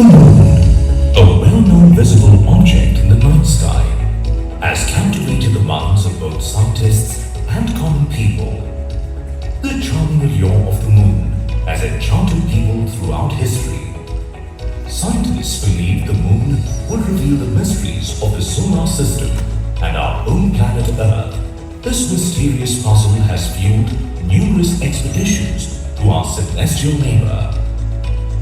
The moon, a well-known visible object in the night sky, has captivated the minds of both scientists and common people. The charming allure of the moon has enchanted people throughout history. Scientists believe the moon will reveal the mysteries of the solar system and our own planet Earth. This mysterious puzzle has fueled numerous expeditions to our celestial neighbor.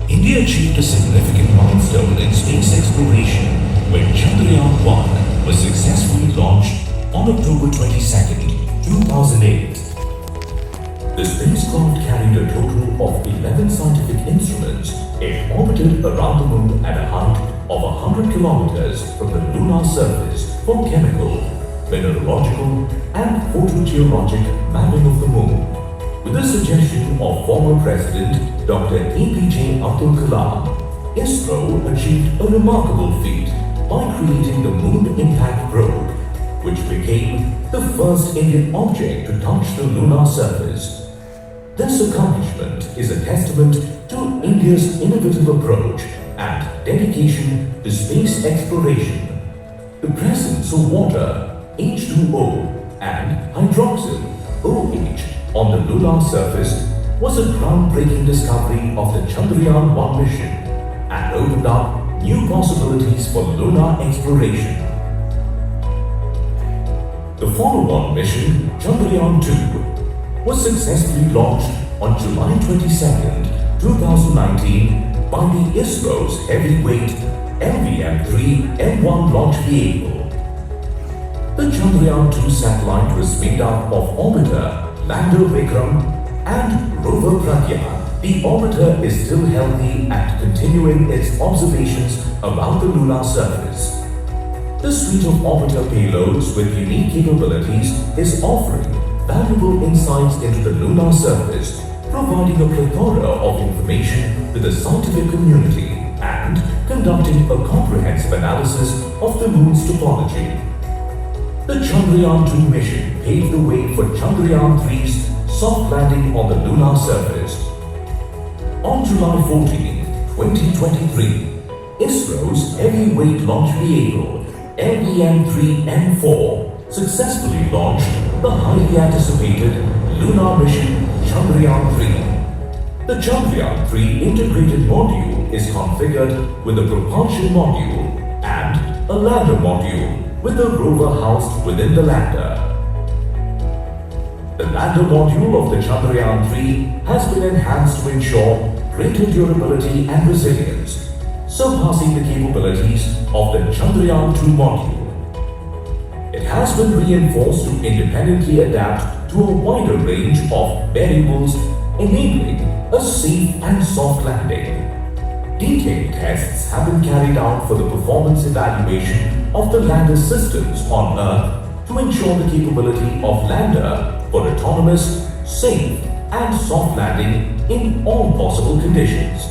India achieved a significant milestone in space exploration when Chandrayaan-1 was successfully launched on October 22, 2008. The spacecraft carried a total of 11 scientific instruments. It orbited around the moon at a height of 100 kilometers from the lunar surface for chemical, mineralogical and photogeologic mapping of the moon. With the suggestion of former President Dr. APJ Abdul Kalam, ISRO achieved a remarkable feat by creating the Moon Impact Probe, which became the first Indian object to touch the lunar surface. This accomplishment is a testament to India's innovative approach and dedication to space exploration. The presence of water, H2O, and hydroxyl, OH, on the lunar surface was a groundbreaking discovery of the Chandrayaan-1 mission and opened up new possibilities for lunar exploration. The follow-on mission, Chandrayaan-2, was successfully launched on July 22, 2019 by the ISRO's heavyweight LVM-3 M1 launch vehicle. The Chandrayaan-2 satellite was made up of orbiter Lander Vikram and rover Pragyan. The orbiter is still healthy and continuing its observations around the lunar surface. The suite of orbiter payloads with unique capabilities is offering valuable insights into the lunar surface, providing a plethora of information to the scientific community and conducting a comprehensive analysis of the moon's topology. The Chandrayaan-2 mission paved the way for Chandrayaan-3's soft landing on the lunar surface. On July 14, 2023, ISRO's heavyweight launch vehicle LVM-3 successfully launched the highly anticipated lunar mission Chandrayaan-3. The Chandrayaan-3 integrated module is configured with a propulsion module and a lander module with the rover housed within the lander. The lander module of the Chandrayaan-3 has been enhanced to ensure greater durability and resilience, surpassing the capabilities of the Chandrayaan-2 module. It has been reinforced to independently adapt to a wider range of variables, enabling a safe and soft landing. Detailed tests have been carried out for the performance evaluation of the lander systems on Earth to ensure the capability of lander for autonomous, safe and soft landing in all possible conditions.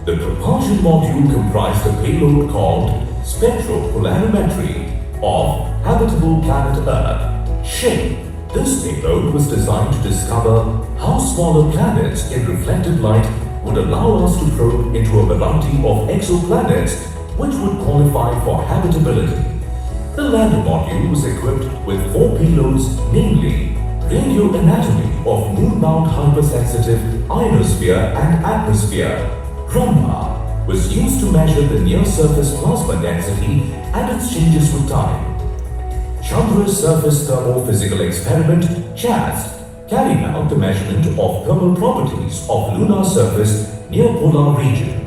The propulsion module comprised a payload called spectropolarimetry of habitable planet Earth, SHAPE. This payload was designed to discover how smaller planets in reflected light would allow us to probe into a variety of exoplanets which would qualify for habitability. The lander module was equipped with 4 payloads, namely radioanatomy of moon-bound hypersensitive ionosphere and atmosphere. Brahma was used to measure the near-surface plasma density and its changes with time. Chandra's surface thermophysical experiment, CHAST, carrying out the measurement of thermal properties of lunar surface near polar region.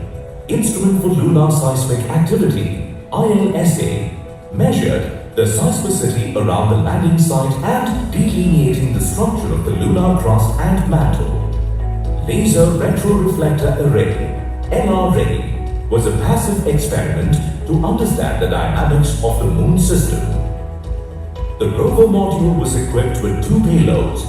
Instrument for Lunar Seismic Activity, ILSA, measured the seismicity around the landing site and delineating the structure of the lunar crust and mantle. Laser Retroreflector Array, LRA, was a passive experiment to understand the dynamics of the moon system. The rover module was equipped with 2 payloads,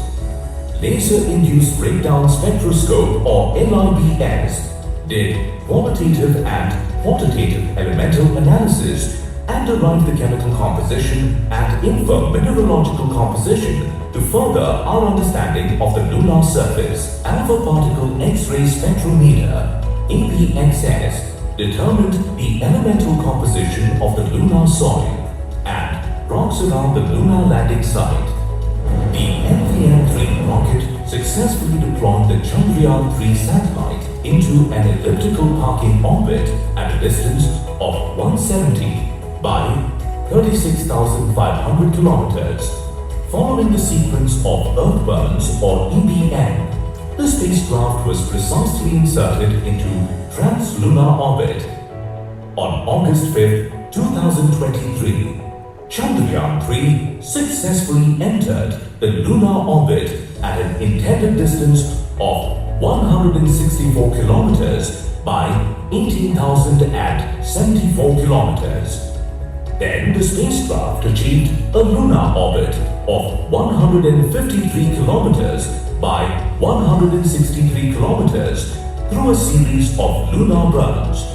Laser-Induced Breakdown Spectroscope or LIBS, did qualitative and quantitative elemental analysis and derived the chemical composition and infer mineralogical composition to further our understanding of the lunar surface. Alpha Particle X-ray Spectrometer, APXS, determined the elemental composition of the lunar soil and rocks around the lunar landing site. The MVN-3 rocket successfully deployed the Chandrayaan-3 satellite into an elliptical parking orbit at a distance of 170 by 36,500 kilometers. Following the sequence of Earth burns or EBN, the spacecraft was precisely inserted into trans-lunar orbit. On August 5, 2023, Chandrayaan-3 successfully entered the lunar orbit at an intended distance of 164 kilometers by 18,074 kilometers. Then the spacecraft achieved a lunar orbit of 153 kilometers by 163 kilometers through a series of lunar burns.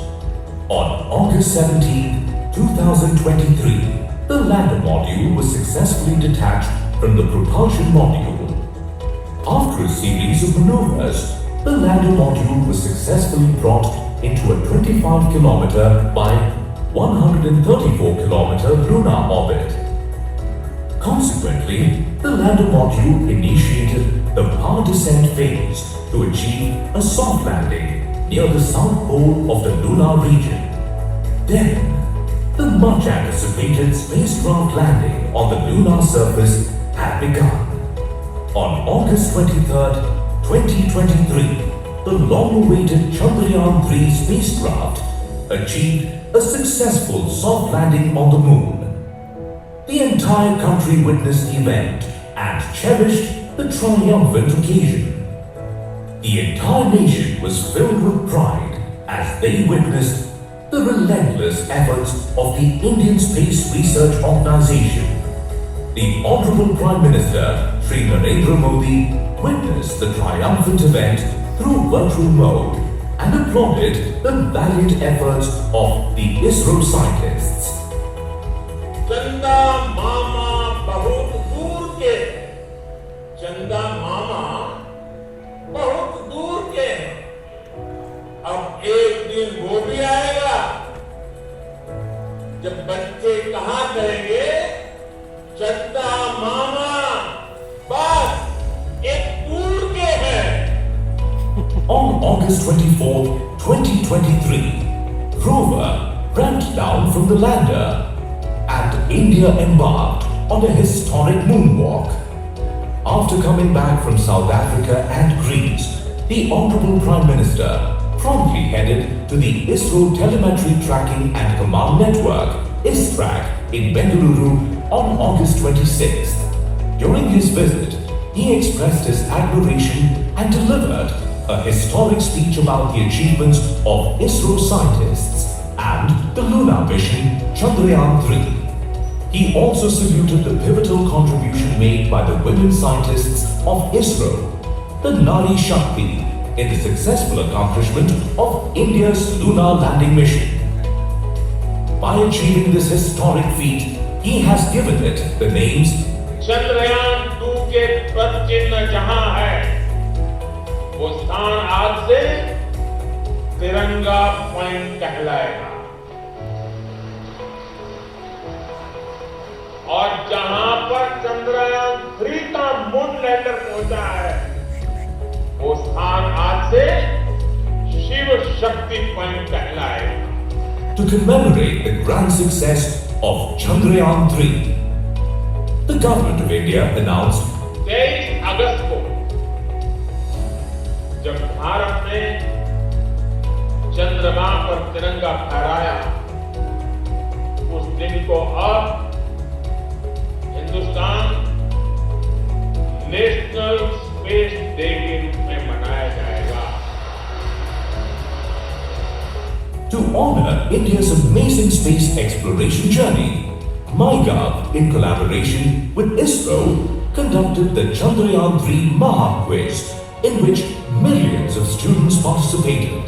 On August 17, 2023, the lander module was successfully detached from the propulsion module. After a series of maneuvers, the lander module was successfully brought into a 25 kilometer by 134 kilometer lunar orbit. Consequently, the lander module initiated the power descent phase to achieve a soft landing near the south pole of the lunar region. Then, the much anticipated spacecraft landing on the lunar surface had begun. On August 23, 2023, the long-awaited Chandrayaan-3 spacecraft achieved a successful soft landing on the moon. The entire country witnessed the event and cherished the triumphant occasion. The entire nation was filled with pride as they witnessed the relentless efforts of the Indian Space Research Organization. The Honorable Prime Minister, Shri Narendra Modi, witnessed the triumphant event through virtual mode and applauded the valiant efforts of the ISRO scientists. चंदा मामा बहुत दूर के, चंदा मामा बहुत दूर के, अब एक दिन वो भी आएगा जब बच्चे कहा कहेंगे चंदा मामा बस एक दूर के हैं. On August 24, 2023, rover ramped down from the lander and India embarked on a historic moonwalk. After coming back from South Africa and Greece, the Honorable Prime Minister promptly headed to the ISRO Telemetry Tracking and Command Network, ISTRAC, in Bengaluru on August 26th. During his visit, he expressed his admiration and delivered a historic speech about the achievements of ISRO scientists and the lunar mission Chandrayaan-3. He also saluted the pivotal contribution made by the women scientists of ISRO, the Nari Shakti, in the successful accomplishment of India's lunar landing mission. By achieving this historic feat, he has given it the names Chandrayaan-2 के प्रचिन्ह जहां है, वो स्थान आज से तिरंगा point कहलाएगा. और जहां पर चंद्रयान-3 का मून लैंडर पहुंचा है, वो स्थान आज से शिव शक्ति पॉइंट कहलाएगा. To commemorate the grand success of Chandrayaan-3, the government of India announced 23 अगस्त को जब भारत ने चंद्रमा पर तिरंगा फहराया, उस दिन को अब हिंदुस्तान नेशनल स्पेस डे के रूप में मनाया जाएगा. To honor India's amazing space exploration journey, MyGov, in collaboration with ISRO, conducted the Chandrayaan-3 Maha Quiz, in which millions of students participated.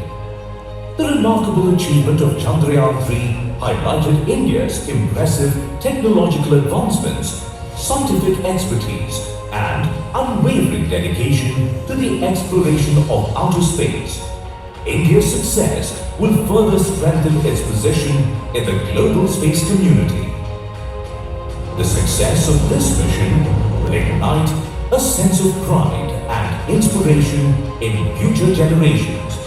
The remarkable achievement of Chandrayaan-3 highlighted India's impressive technological advancements, scientific expertise, and unwavering dedication to the exploration of outer space. India's success will further strengthen its position in the global space community. The success of this mission will ignite a sense of pride and inspiration in future generations